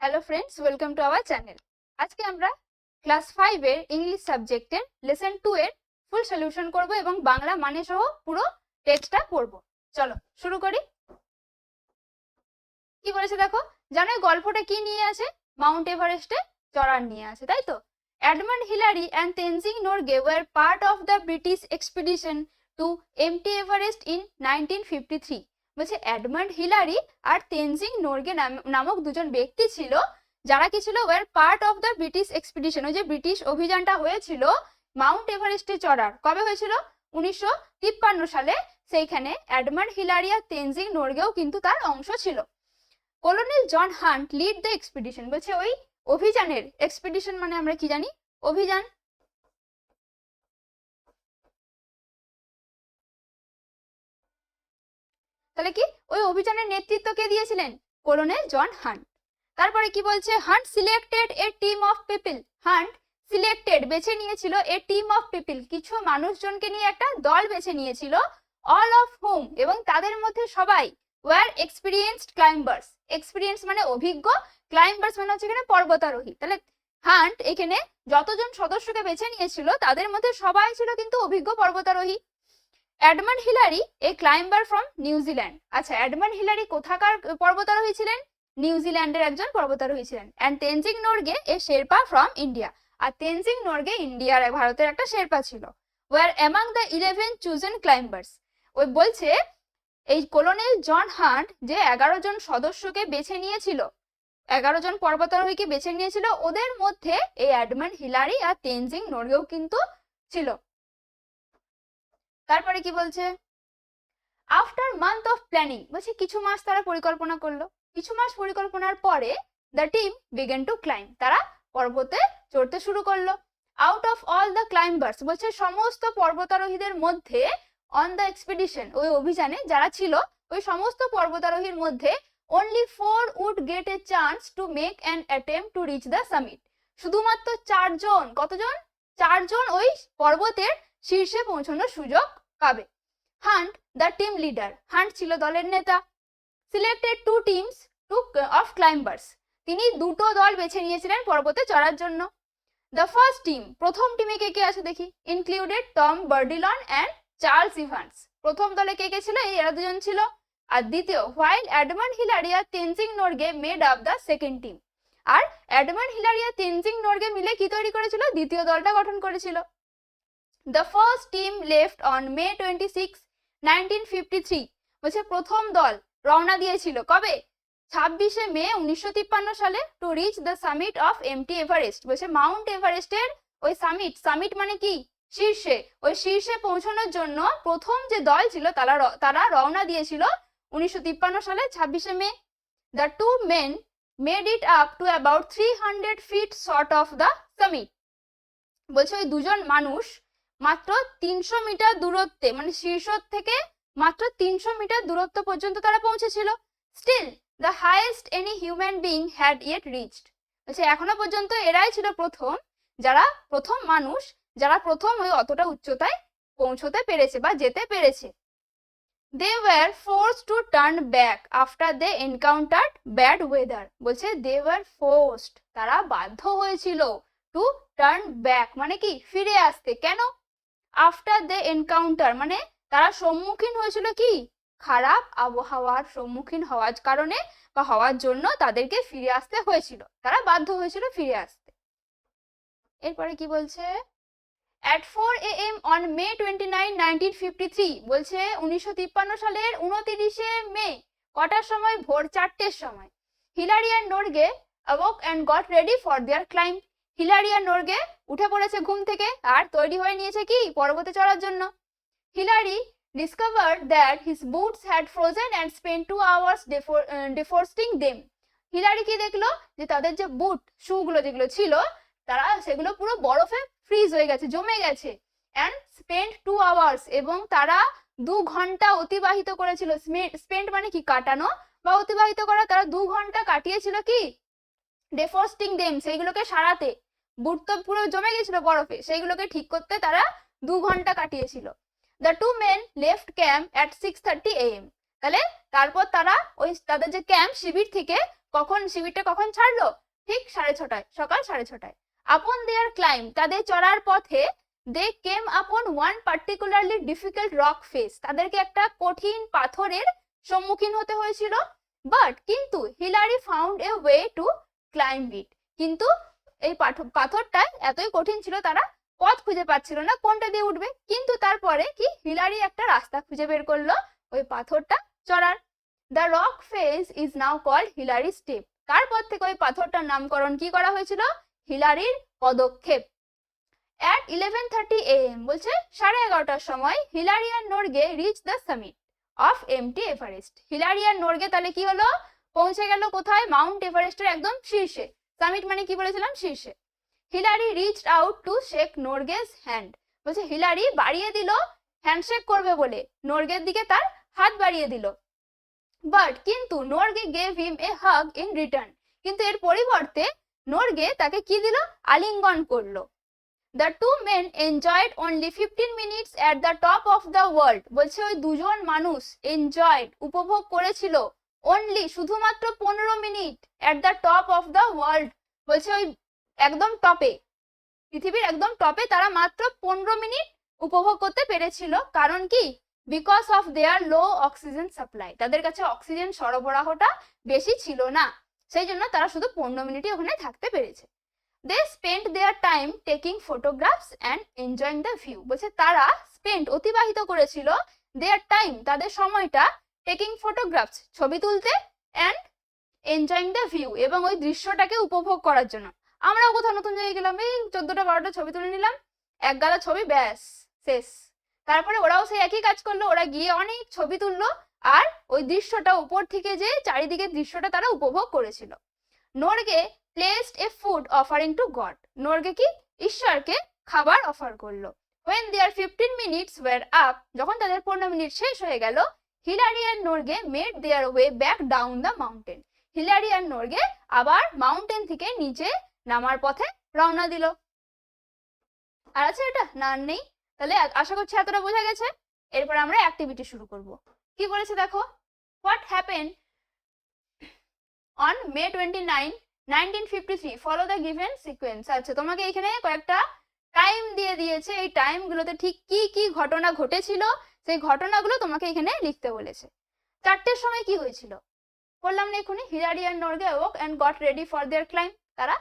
Hello friends, welcome to our channel. আজকে আমরা class 5 এর ইংলিশ সাবজেক্টের লেসন 2 এর ফুল সলিউশন করব এবং বাংলা মানে সহ পুরো টেক্সটটা পড়ব। চলো শুরু করি। কি বলেছে দেখো, জানো এই গল্পটা কি নিয়ে আছে? মাউন্ট এভারেস্টে চড়ার নিয়ে আছে, তাই তো? Edmund Hillary and Tenzing Norgay were part of the British expedition to MT Everest in 1953। বলছে এডমন্ড হিলারি আর তেনজিং নোরগে নামক দুজন ব্যক্তি ছিল, যারা কি ছিল? Were part of the British expedition, ওই যে ব্রিটিশ অভিযানটা হয়েছিল মাউন্ট এভারেস্টে চড়ার, কবে হয়েছিল? 1953 সালে। সেইখানে এডমন্ড হিলারি আর তেনজিং নোরগেও কিন্তু তার অংশ ছিল। Colonel John Hunt lead the expedition. বলছে ওই অভিযানের, এক্সপিডিশন মানে আমরা কি জানি? অভিযান। তাহলে কি ওই অভিযানের নেতৃত্ব কে দিয়েছিলেন? Colonel John hunt. তারপরে কি বলছে? Hunt selected A team of people. Hunt selected বেছে নিয়েছিল এ টিম অফ পিপল, কিছু মানুষজনকে নিয়ে একটা দল বেছে নিয়েছিল। অল অফ হোম, এবং তাদের মধ্যে সবাই ওয়ার এক্সপিরিয়েন্সড ক্লাইম্বার্স। এক্সপিরিয়েন্স মানে অভিজ্ঞ, ক্লাইম্বার্স মানে হচ্ছে এখানে পর্বতারোহী। তাহলে হান্ট এখানে যতজন সদস্যকে বেছে নিয়েছিল তাদের মধ্যে সবাই ছিল কিন্তু অভিজ্ঞ পর্বতারোহী। Edmund Hillary a climber from New Zealand. আচ্ছা, এডমন্ড হিলারি কোথাকার পর্বতারোহী ছিলেন? নিউজিল্যান্ডের একজন পর্বতারোহী ছিলেন। And Tenzing Norgay a Sherpa from India. আর তেনজিং নোরগে ইন্ডিয়ার, ভারতের একটা শেরপা ছিল। Were among the 11 chosen climbers. ওই বলছে এই কলোনেল জন হান্ট যে 11 জন সদস্যকে বেছে নিয়েছিল, 11 জন পর্বতারোহীকে বেছে নিয়েছিল, ওদের মধ্যে এই এডমন্ড হিলারি আর তেনজিং নোরগেও কিন্তু ছিল। তারপরে কি বলছে? আফটার মান্থ অফ প্ল্যানিং, বলছে কিছু মাস তারা পরিকল্পনা করলো। কিছু মাস পরিকল্পনার পরে the team began to climb, তারা পর্বতে চড়তে শুরু করলো। Out of all the climbers, বলছে সমস্ত পর্বতারোহীদের মধ্যে, অন দ্য এক্সপিডিশন ওই অভিযানে যারা ছিল, ওই সমস্ত পর্বতারোহীর মধ্যে only 4 would get a chance to make an attempt to reach the summit। শুধুমাত্র 4 জন, কতজন? 4 জন ওই পর্বতের শীর্ষে পৌঁছানোর সুযোগ পাবে। Hunt the team leader, hunt ছিল দলের নেতা। সিলেক্টেড 2 টিমস অফ ক্লাইম্বার্স, তিনি দুটো দল বেছে নিয়েছিলেন পর্বতে চড়ার জন্য। দ্য ফার্স্ট টিম, প্রথম টিমে কে কে আছে দেখি? Included Tom Bourdillon and Charles Evans. প্রথম দলে কে কে ছিল? এরা দুজন ছিল। আর দ্বিতীয়, হোয়াইল এডমন্ড হিলারি আর Tenzing Norgay made up the second team. আর এডমন্ড হিলারি আর তেনজিং নোরগে মিলে কি তৈরি করেছিল? দ্বিতীয় দলটা গঠন করেছিল। The first team left on May 26, 1953। বলছে প্রথম দল রওনা দিয়েছিল কবে? 26শে মে 1953 সালে। To reach the summit of MT Everest. বলছে মাউন্ট এভারেস্টের ওই সামিট, সামিট মানে কি? শীর্ষে। ওই শীর্ষে পৌঁছানোর জন্য প্রথম যে দল ছিল তারা রওনা দিয়েছিল 1953 সালে 26শে মে। The two men made it up to about 300 feet short of the summit। বলছে ওই দুজন মানুষ মাত্র 300 মিটার দূরত্বে, মানে শীর্ষ থেকে মাত্র 300 মিটার দূরত্ব পর্যন্ত তারা পৌঁছেছিল। Still the highest any human being had yet reached. বলছে এখনো পর্যন্ত এরাই ছিল প্রথম মানুষ যারা প্রথম ওই অতটা উচ্চতায় পৌঁছতে পেরেছে বা যেতে পেরেছে। They were forced to turn back after they encountered bad weather. বলছে দে ওয়ার ফোর্সড, তারা বাধ্য হয়েছিল, টু টার্ন ব্যাক মানে কি? ফিরে আসতে। কেন? আফটার দে এনকাউন্টার মানে তারা সম্মুখীন হয়েছিল কি? খারাপ আবহাওয়ার সম্মুখীন হওয়ার কারণে বা হওয়ার জন্য তাদেরকে ফিরে আসতে হয়েছিল, তারা বাধ্য হয়েছিল ফিরে আসতে। এরপরে কি বলছে? At 4 AM on May 29, 1953। বলছে 1953 সালের 29শে মে কটার সময়? ভোর 4টের সময়। Hillary and Norgay awoke and got ready for their climb। Hillary আর নোরগে উঠে পড়েছে ঘুম থেকে আর তৈরি হয়ে নিয়েছে কি? পর্বতে চড়ার জন্য। Hillary discovered that his boots had frozen and spent 2 hours defrosting them। Hillary কি দেখলো? যে তাদের যে বুট, শুগুলো যেগুলো ছিল, তারা সেগুলো পুরো বরফে ফ্রিজ হয়ে গেছে, জমে গেছে। and spent 2 hours, এবং তারা 2 ঘন্টা অতিবাহিত করেছিল। স্পেন্ট মানে কি? কাটানো বা অতিবাহিত করা। তারা 2 ঘন্টা কাটিয়েছিল কি? defrosting them, সেইগুলোকে সারাতে। বুট তো পুরো জমে গেছিল বরফে, সেইগুলোকে ঠিক করতে তারা 2 ঘন্টা কাটিয়েছিল। The two men left camp at 6:30 AM। তাহলে তারপর তারা ওই তাদের যে ক্যাম্প শিবির থেকে কখন শিবিরটা কখন ছাড়লো? ঠিক 6:30, সকাল 6:30। আপন দেয়ার ক্লাইম, তাদের চড়ার পথে they came upon one particularly difficult rock face, তাদেরকে একটা কঠিন পাথরের সম্মুখীন হতে হয়েছিল। বাট কিন্তু Hillary found a way to climb it, কিন্তু এই পাথরটা এতই কঠিন ছিল তারা পথ খুঁজে পাচ্ছিল না কোনটা দিয়ে উঠবে। কিন্তু তারপরে কি হিলারি একটা রাস্তা খুঁজে বের করলো ওই পাথরটা চড়ার। The rock face is now called Hillary step, তারপর থেকে ওই পাথরটার নামকরণ কি করা হয়েছিল? হিলারির পদক্ষেপ। At 11:30 AM, বলছে 11:30টার সময় হিলারি আর Norgay reach the summit of MT Everest. Hillary আর নর্গে তাহলে কি হলো? পৌঁছে গেল কোথায়? মাউন্ট এভারেস্টের একদম শীর্ষে। সামিট মানে কি বলেছিলাম? শীর্ষে। Hillary reached out to shake Norgay's hand, বলছে হিলারি বাড়িয়ে দিল হ্যান্ডশেক করবে বলে নর্গের দিকে তার হাত বাড়িয়ে দিল। বাট কিন্তু Norgay gave him a hug in return, কিন্তু এর পরিবর্তে নর্গে তাকে কি দিল? আলিঙ্গন করলো। The two men enjoyed only 15 minutes at the top of the world, বলছে ওই দুজন মানুষ enjoyed উপভোগ করেছিল only শুধুমাত্র 15 minute at the top of the world, বলছে ওই একদম টপে, পৃথিবীর একদম টপে তারা মাত্র 15 মিনিট উপভোগ করতে পেরেছিল। কারণ কি? Because of their low oxygen supply, তাদের কাছে অক্সিজেন সরবরাহটা বেশি ছিল না, সেই জন্য তারা শুধু 15 মিনিটই ওখানে থাকতে পেরেছে। They spent their time taking photographs and enjoying the view, বলছে তারা স্পেন্ট অতিবাহিত করেছিল their time তাদের সময়টা taking photographs ছবি তুলতে and enjoying the view এবং ওই দৃশ্যটাকে উপভোগ করার জন্য। আমরাও কোথাও নতুন জায়গায় গেলাম, এই 14টা 12টা ছবি তুলে নিলাম, এক গাদা ছবি, ব্যাস শেষ। তারপরে ওরাও সেই একই কাজ করলো, ওরা গিয়ে অনেক ছবি তুললো আর ওই দৃশ্যটা উপর থেকে যে চারিদিকে দৃশ্যটা তারা উপভোগ করেছিল। Norgay placed a food offering to God, Norgay কি? ঈশ্বরকে খাবার অফার করলো। When their 15 minutes were up, যখন তাদের 15 মিনিট শেষ হয়ে গেল, হিলারি আর Norgay made their way back down the mountain, Hillary আর নর্গে আবার মাউন্টেন থেকে নিচে নামার পথে রওনা দিল। আর আছে এটা? না নেই। তাহলে আশা করছি এতটা বোঝা গেছে। এরপর আমরা অ্যাক্টিভিটি শুরু করব। কি বলেছে দেখো, what happened on May 29, 1953, follow the given sequence। আচ্ছা, তোমাকে এখানে কয়েকটা টাইম দিয়ে দিয়েছে, এই টাইমগুলোতে ঠিক কি কি ঘটনা ঘটেছিল সেই ঘটনাগুলো তোমাকে এখানে লিখতে বলেছে। 4টের সময় কি হয়েছিল বললাম না এখনই, হিলারি আর Norgay woke and got ready for their climb, তারা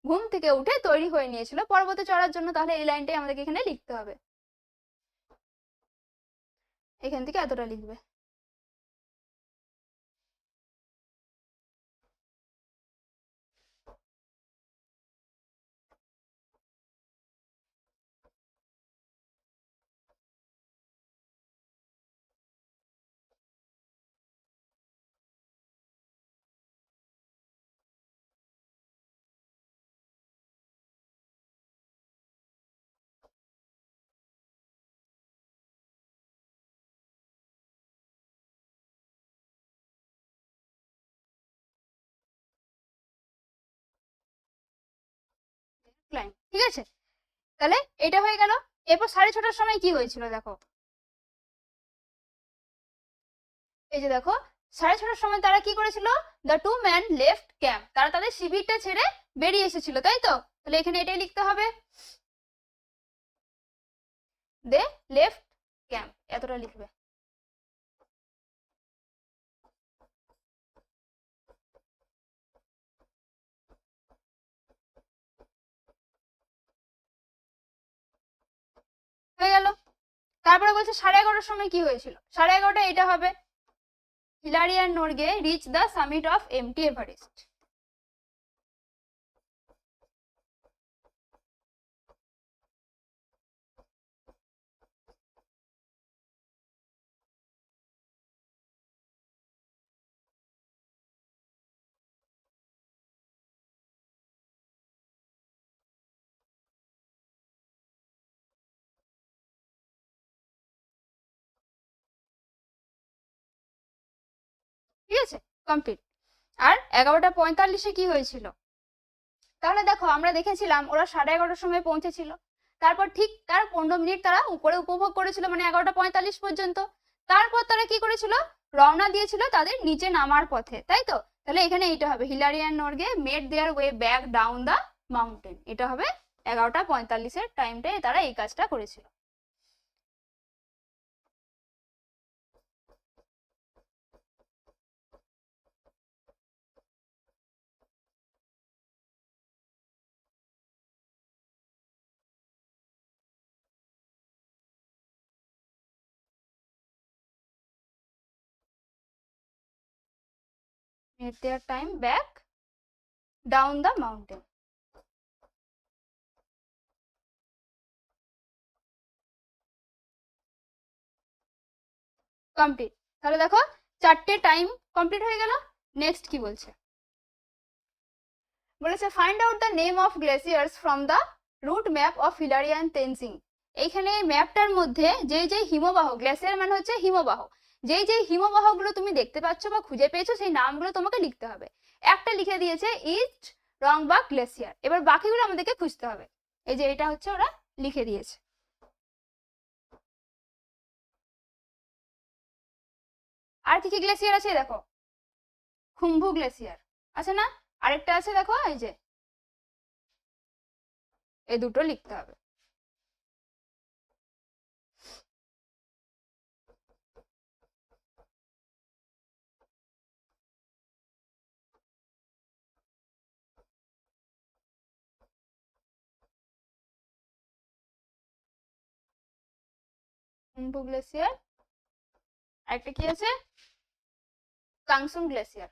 ঘুম থেকে উঠে তৈরি হয়ে নিয়েছিল পর্বতে চড়ার জন্য। তাহলে এই লাইনটাই আমাদেরকে এখানে লিখতে হবে, এখান থেকে এতটা লিখবে। ক্লাইম, ঠিক আছে। তাহলে এটা হয়ে গেল। এরপর 6:30টার সময় কি হয়েছিল দেখো, এই যে দেখো 6:30টার সময় তারা কি করেছিল? The to man left camp, তারা তাদের শিবিরটা ছেড়ে বেরিয়ে এসেছিল, তাই তো? তাহলে এখানে এটাই লিখতে হবে, দে লেফট ক্যাম্প, এতটা লিখবে। হয়ে গেল। তারপরে বলছে 11:30টার সময় কি হয়েছিল, 11:30টা এটা হবে, হিলারি আর Norgay reach the summit of MT Everest. ঠিক আছে, কমপ্লিট। আর 11:45 কি হয়েছিল, তাহলে দেখো আমরা দেখেছিলাম ওরা 11:30টার সময় পৌঁছেছিল, তারপর ঠিক তার 15 মিনিট তারা উপরে উপভোগ করেছিল, মানে 11:45 পর্যন্ত। তারপর তারা কি করেছিল? রওনা দিয়েছিল তাদের নিচে নামার পথে, তাই তো? তাহলে এখানে এইটা হবে Hillary and Norgay made their way back down the mountain, এটা হবে 11:45 টাইমটায় তারা এই কাজটা করেছিল। Made their time back down the mountain. Complete. তাহলে দেখো 4টে টাইম কমপ্লিট হয়ে গেল। নেক্সট কি বলছে, বলেছে find out the name of glaciers from the route map of Hillary and Tenzing. এইখানে ম্যাপটার মধ্যে যেই হিমবাহ, গ্লেসিয়ার মানে হচ্ছে হিমবাহ, যেই হিমবাহগুলো তুমি দেখতে পাচ্ছ বা খুঁজে পেয়েছো সেই নামগুলো তোমাকে লিখতে হবে। একটা লিখে দিয়েছে ইস্ট রংবাক গ্লেসিয়ার, এবার বাকিগুলো আমাদেরকে খুঁজতে হবে। এই যে এটা হচ্ছে ওরা লিখে দিয়েছে। আর কি কি গ্লেসিয়ার আছে দেখো, খুম্বু গ্লেসিয়ার আছে না, আরেকটা আছে দেখো এই যে, এই দুটো লিখতে হবে। খুম্বু গ্লেসিয়ার, আরেকটা কি আছে কাংসুং গ্লেসিয়ার।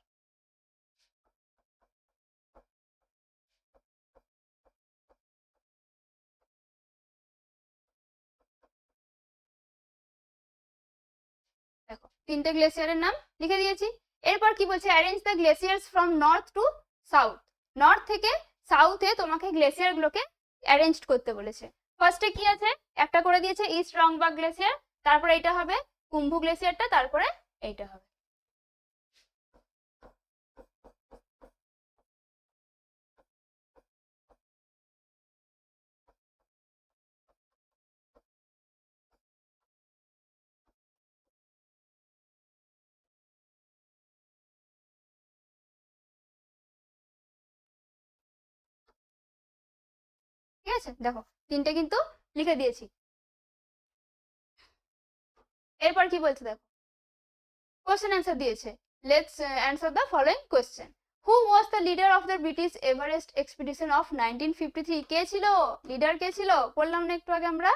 দেখো 3টে গ্লেসিয়ারের নাম লিখে দিয়েছি। এরপর কি বলছে, arrange the glaciers from north to south. North থেকে সাউথে তোমাকে গ্লেসিয়ার গুলোকে অ্যারেঞ্জ করতে বলেছে। ফার্স্টে কি আছে, একটা করে দিয়েছে ইস্ট রংবাক গ্লেসিয়ার, তারপরে এটা হবে কুম্ভু গ্লেসিয়ারটা, তারপরে এইটা হবে। ঠিক আছে, দেখো 3টে কিন্তু লিখে দিয়েছি। এরপর কি বলছে দেখো, কোশ্চেন অ্যান্সার দিয়েছে। Let's answer the following question. Who was the leader of the British Everest expedition of 1953? কে ছিল লিডার, কে ছিল বললাম না একটু আগে আমরা,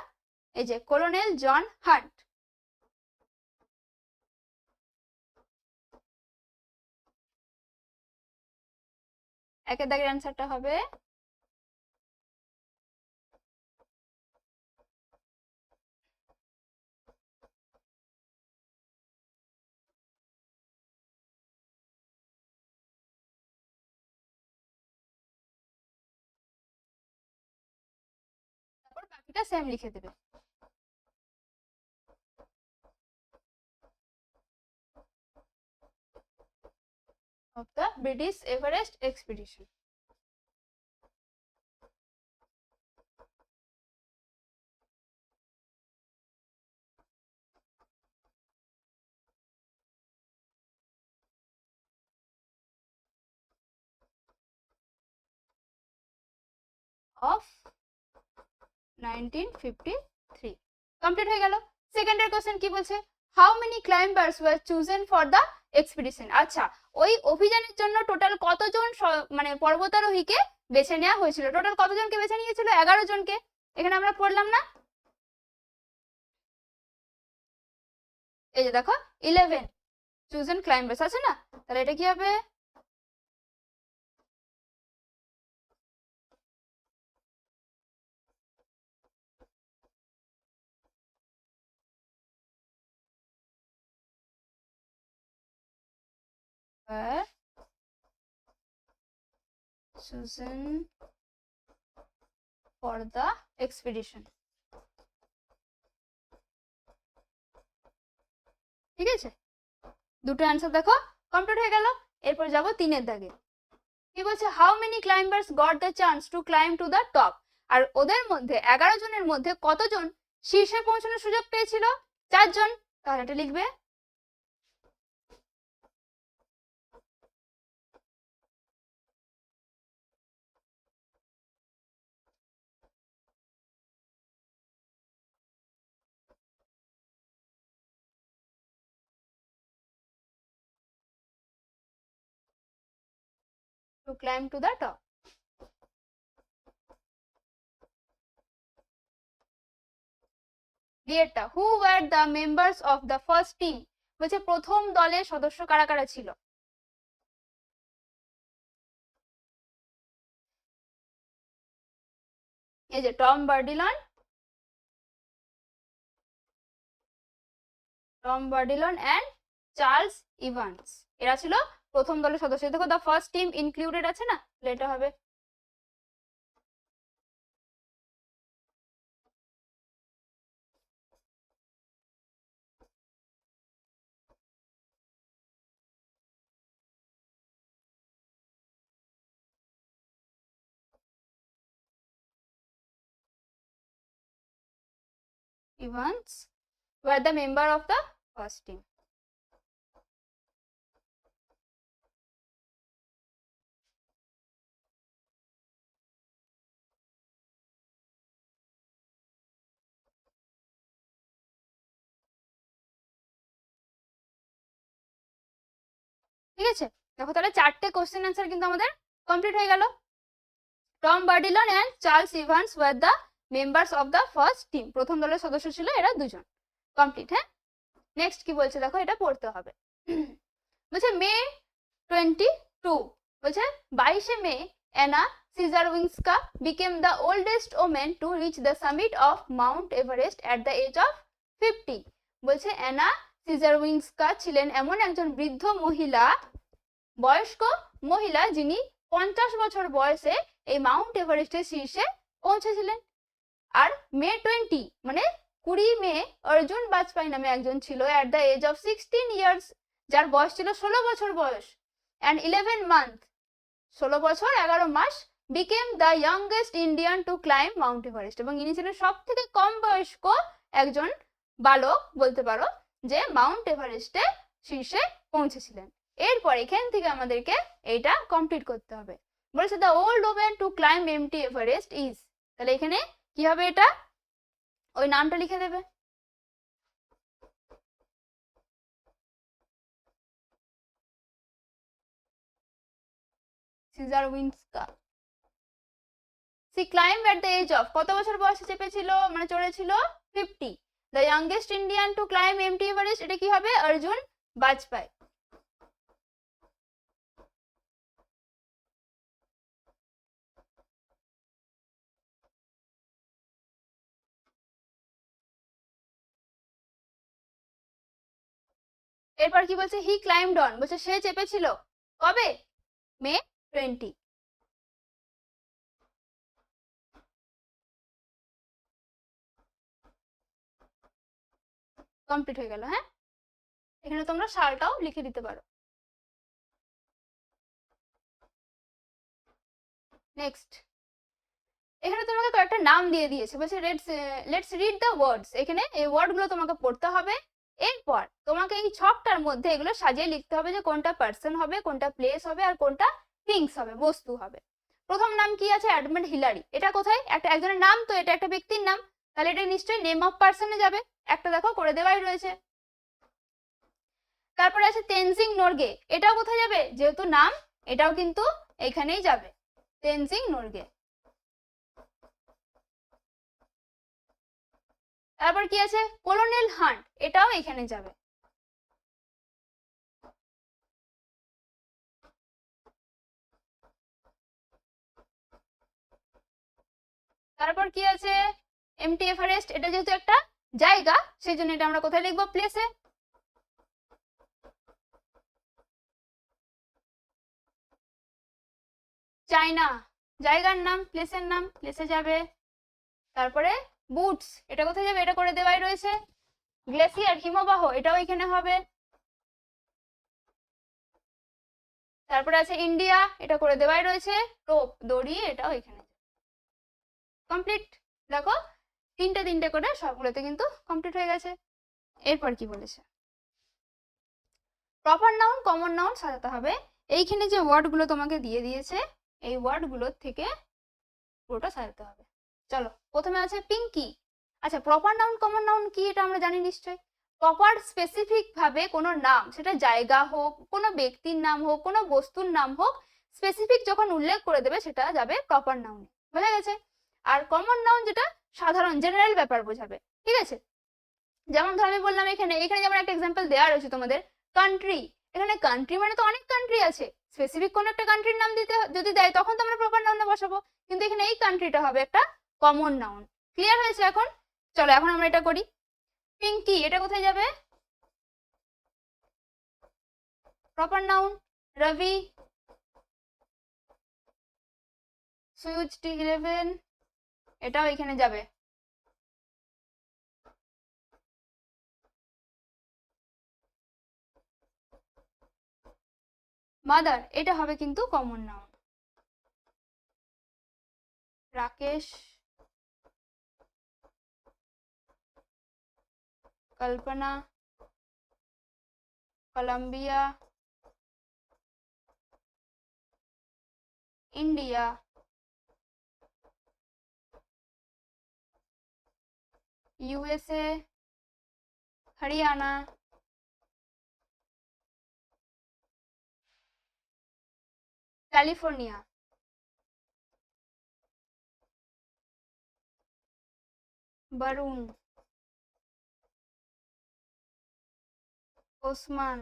এই যে কলোনেল জন হান্ট। একের দাগের অ্যান্সারটা হবে তারপর বাকিটা সেম লিখে দেবে। Of the British Everest expedition. Of 1953 complete হয়ে গেল। সেকেন্ডের কোশ্চেন কি বলছে, how many climbers were chosen for the expedition. আচ্ছা, ওই অভিযানের জন্য টোটাল কতজন মানে পর্বতারোহীকে বেছে নেওয়া হয়েছিল, টোটাল কতজনকে বেছে নিয়েছিল, 11 জনকে। এখানে আমরা পড়লাম না, এই যে দেখো 11 চুজেন ক্লাইম্বার্স আছে না, তাহলে এটা কি হবে chosen for the expedition। ঠিক আছে, দুটো অ্যান্সার দেখো কমপ্লিট হয়ে গেল। এরপর যাব 3এর দাগে। কি বলছে, how many climbers got the chance to climb to the top. আর ওদের মধ্যে 11 জনের মধ্যে কতজন শীর্ষে পৌঁছানোর সুযোগ পেয়েছিল, 4 জন। তাহলে এটা লিখবে to climb to the top. ডিয়েরটা, who were the members of the first team? বলছে প্রথম দলের সদস্য কারা কারা ছিল? এই যে Tom Bourdillon and Charles Evans, এরা ছিল প্রথম দলের সদস্য। দেখো দ্য ফার্স্ট টিম ইনক্লুডেড আছে না, এটা হবে Evans were the member of the first team. ঠিক আছে, দেখো তাহলে চারটে কোশ্চেন অ্যান্সার কিন্তু আমাদের কমপ্লিট হয়ে গেল। Tom Bourdillon and Charles Evans were the members of the first team, প্রথম দলের সদস্য ছিল এরা দুজন। কমপ্লিট। হ্যাঁ, নেক্সট কি বলছে দেখো, এটা পড়তে হবে। বলছে মে 22, বলছে 22শে মে Anna সিজারউইন্সকা became the oldest woman to reach the summit of Mount Everest at the age of 50। বলছে অ্যানা সিজারউইন্সকা ছিলেন এমন একজন বৃদ্ধ মহিলা, বয়স্ক মহিলা, যিনি 50 বছর বয়সে এই মাউন্ট এভারেস্টের শীর্ষে পৌঁছেছিলেন। আর মে 20 মানে 20 মে অর্জুন বাজপেয়ী নামে একজন ছিল at the age of 16 years, যার বয়স ছিল 16 বছর বয়স, and 11 month 16 বছর 11 মাস, became the youngest Indian to climb Mount Everest, এবং ইনি ছিলেন সব থেকে কম বয়স্ক একজন বালক বলতে পারো যে মাউন্ট এভারেস্টে শীর্ষে পৌঁছেছিলেন। এরপর এখান থেকে আমাদেরকে এইটা কমপ্লিট করতে হবে। বলেছে the old woman to climb M T Everest is, তাহলে এখানে কি হবে, এটা ওই নামটা লিখে দেবে। Czerwinska. She climb at the age of, কত বছর বয়সে চেপেছিল মানে চড়েছিল? 50। The youngest Indian to climb M T Everest, এটা কি হবে? অর্জুন বাজপেয়ী। এরপর কি বলছে, হি ক্লাইম্বড অন, বলছে সে চেপেছিল কবে? মে 20। কমপ্লিট হয়ে গেল। হ্যাঁ, এখানে তোমরা সালটাও লিখে দিতে পারো। নেক্সট, এখানে তোমাকে কয়েকটা নাম দিয়ে দিয়েছে, বলছে লেটস রিড দ্য ওয়ার্ডস, এখানে এই ওয়ার্ডগুলো তোমাকে পড়তে হবে। এরপর তোমাকে এই ছকটার মধ্যে এগুলো সাজিয়ে লিখতে হবে যে কোনটা পার্সন হবে, কোনটা প্লেস হবে, আর কোনটা থিংস হবে, বস্তু হবে। প্রথম নাম কি আছে? Edmund Hillary. এটা কোথায়? একজনের নাম, তো এটা একটা ব্যক্তির নাম, তাহলে এটা নিশ্চয়ই নেম অফ পার্সনে যাবে। একটা দেখো করে দেওয়াই রয়েছে। তারপরে আছে তেনজিং নোরগে, এটাও কোথায় যাবে? যেহেতু নাম, এটাও কিন্তু এখানেই যাবে, তেনজিং নোরগে। তারপর কি আছে? কলোনেল হান্ট, এটাও এখানে যাবে। তারপর কি আছে? এমটি এভারেস্ট, এটা যেহেতু একটা জায়গা সেই জন্য এটা আমরা কোথায় লিখবো? প্লেসে। চায়না, জায়গার নাম, প্লেসের নাম, প্লেসে যাবে। তারপরে বুটস, এটা কোথায় যাবে? এটা করে দেওয়াই রয়েছে। গ্লেসিয়ার, হিমবাহ, এটাও এখানে হবে। তারপরে আছে ইন্ডিয়া, এটা করে দেওয়াই রয়েছে। টোপ, দড়ি, এটাও এখানে। কমপ্লিট। দেখো তিনটে তিনটে করে সবগুলোতে কিন্তু কমপ্লিট হয়ে গেছে। এরপর কি বলেছে, প্রপার নাউন কমন নাউন সাজাতে হবে। এইখানে যে ওয়ার্ডগুলো তোমাকে দিয়ে দিয়েছে এই ওয়ার্ডগুলোর থেকে পুরোটা সাজাতে হবে। চলো, প্রথমে আছে পিঙ্কি। আচ্ছা, প্রপার নাউন কমন নাউন কি এটা আমরা জানি নিশ্চয়ই। প্রপার স্পেসিফিক ভাবে কোনো নাম, সেটা জায়গা হোক, কোনো ব্যক্তির নাম হোক, কোনো বস্তুর নাম হোক, স্পেসিফিক যখন উল্লেখ করে দেবে সেটা যাবে প্রপার নাউনে, বোঝা গেছে। আর কমন নাউন যেটা সাধারণ জেনারেল ব্যাপার বোঝাবে, ঠিক আছে। যেমন ধর আমি বললাম এখানে যেমন একটা এক্সাম্পল দেওয়া রয়েছে তোমাদের, কান্ট্রি। এখানে কান্ট্রি মানে তো অনেক কান্ট্রি আছে, স্পেসিফিক কোন একটা কান্ট্রির নাম দিতে যদি দেয় তখন তো আমরা প্রপার নাউনে বসাবো, কিন্তু এখানে এই কান্ট্রিটা হবে একটা কমন নাউন। ক্লিয়ার হয়েছে এখন? চলো এখন আমরা এটা করি। পিঙ্কি, এটা কোথায় যাবে? Proper noun. রবি, সুইচ টি11, এটাও এখানে যাবে। মাদার, এটা হবে কিন্তু common noun. Rakesh, Kalpana, Colombia, India, USA, Haryana, California, Varun, Osman,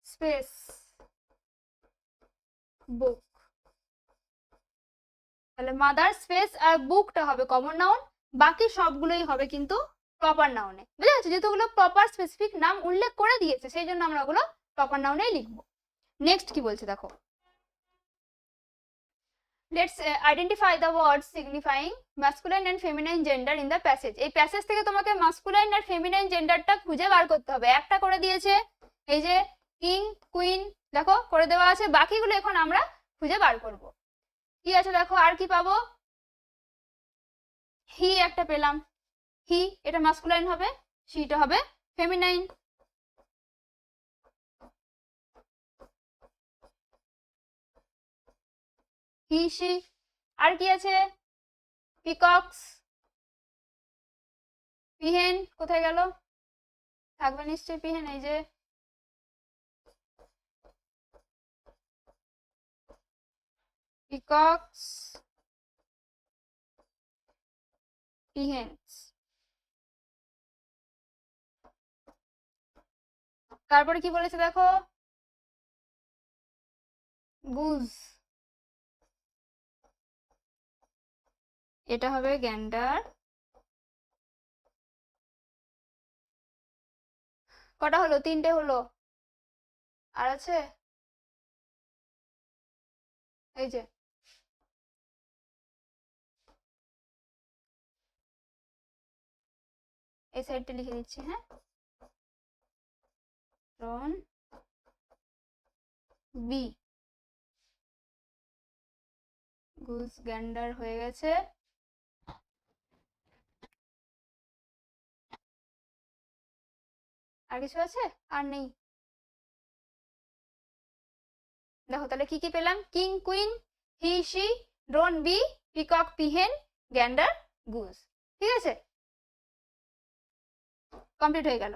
space, book. তাহলে মাদার, স্পেস আর বুকটা হবে কমন নাউন, বাকি সবগুলোই হবে কিন্তু প্রপার নাউনে, বুঝা যাচ্ছে? যেহেতু ওগুলো প্রপার স্পেসিফিক নাম উল্লেখ করে দিয়েছে সেই জন্য আমরা ওগুলো প্রপার নাউনেই লিখবো। নেক্সট কি বলছে দেখো, let's identify the words signifying masculine and feminine gender in the passage. এই প্যাসেজ থেকে তোমাকে মাস্কুলাইন আর ফেমিনাইন জেন্ডারটা খুঁজে বার করতে হবে। একটা করে দিয়েছে, এই যে কিং, কুইন, দেখো করে দেওয়া আছে, বাকিগুলো এখন আমরা খুঁজে বার করব। কি আছে দেখো, আর কি পাবো? হি একটা পেলাম, হি এটা মাস্কুলাইন হবে, শিটা হবে ফেমিনাইন। He she. আর কি আছে? পিকক্স, পিহেন কোথায় গেল? থাকবে নিশ্চয়ই পিহেন, এই যে পিকক্স, পিহেন্স। তারপরে কি বলেছে দেখো, গুজ, এটা হবে গ্যান্ডার। কটা হলো? তিনটে হলো, আর আছে এই যে এই সাইডটা লিখে দিচ্ছি, হ্যাঁ, রন বি, গুজ গ্যান্ডার হয়ে গেছে। আর কিছু আছে? আর নেই। দেখো তাহলে কি কি পেলাম, king, queen, he she, drone bee, peacock peahen, gander goose. ঠিক আছে, কমপ্লিট হয়ে গেল।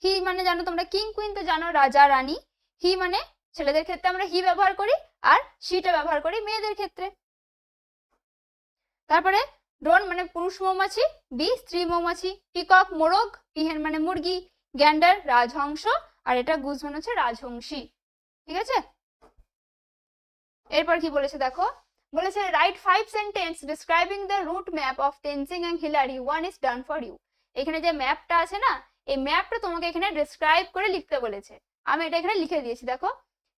হি মানে জানো তোমরা, কিং কুইন তো জানো রাজা রানী, হি মানে ছেলেদের ক্ষেত্রে আমরা হি ব্যবহার করি, আর শিটা ব্যবহার করি মেয়েদের ক্ষেত্রে। তারপরে ড্রোন মানে পুরুষ মৌমাছি, বি স্ত্রী মৌমাছি, পিকক মোরগ, পিহেন মানে মুরগি, গ্যান্ডার রাজহংস, আর এটা গুজ মানে হচ্ছে রাজহংসী। ঠিক আছে, এরপর কি বলেছে দেখো, বলেছে write 5 sentence describing the route map of Tenzing and Hillary, one is done for you. এখানে যে ম্যাপটা আছে না, এই ম্যাপটা তোমাকে এখানে ডিসক্রাইব করে লিখতে বলেছে, আমি এটা এখানে লিখে দিয়েছি। দেখো,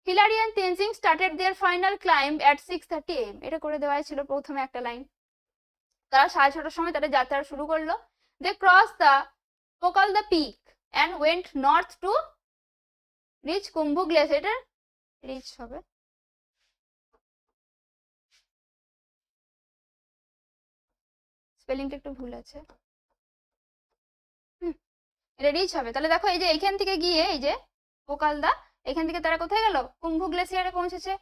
Hillary and Tenzing started their final climb at 6:30 AM, এটা করে দেওয়া ছিল প্রথমে একটা লাইন। তারা 6:30টার সময় তাদের যাত্রা শুরু করলো। They cross the Pokalde peak and went north to reach Khumbu glacier, এটা রিচ হবে, স্পেলিংটা একটু ভুল আছে, এটা রিচ হবে। তাহলে দেখো এই যে এখান থেকে গিয়ে এই যে পোকালদা, এখান থেকে তারা কোথায় গেল? কুম্ভু গ্লেসিয়ারে পৌঁছেছে।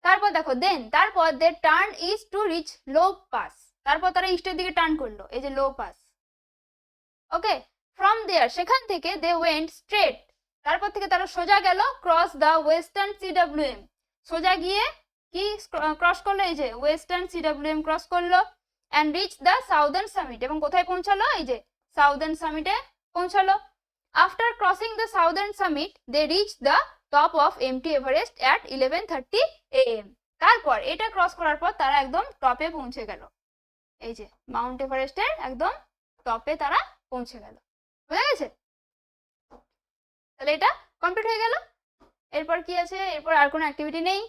তারপর দেখো তারপর they turn east to reach low pass, তারপর তারা ইস্টের দিকে টার্ন করলো, এই যে লো পাস। ওকে, ফ্রম দেয়ার সেখান থেকে দে ওয়েন্ট স্ট্রেট তারপর থেকে তারা সোজা গেল ক্রস দ্য ওয়েস্টার্ন সিডব্লিউএম, সোজা গিয়ে কি ক্রস করলো, এই যে ওয়েস্টার্ন সিডব্লিউএম ক্রস করলো and reach the southern summit, এবং কোথায় পৌঁছালো, এই যে সাউদার্ন সামিটে পৌঁছালো। After crossing the southern summit they reach the top of MT Everest at 11:30 AM। তারপর এটা ক্রস করার পর তারা একদম টপে পৌঁছে গেল, এই যে মাউন্ট এভারেস্টের একদম টপে তারা পৌঁছে গেল। বুঝা গেছে? তাহলে এটা কমপ্লিট হয়ে গেল। এরপর কি আছে, এরপর আর কোনো অ্যাক্টিভিটি নেই।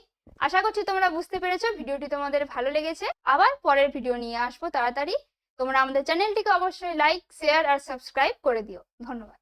আশা করছি তোমরা বুঝতে পেরেছো, ভিডিওটি তোমাদের ভালো লেগেছে। আবার পরের ভিডিও নিয়ে আসবো তাড়াতাড়ি। তোমরা আমাদের চ্যানেলটিকে অবশ্যই লাইক, শেয়ার আর সাবস্ক্রাইব করে দিও। ধন্যবাদ।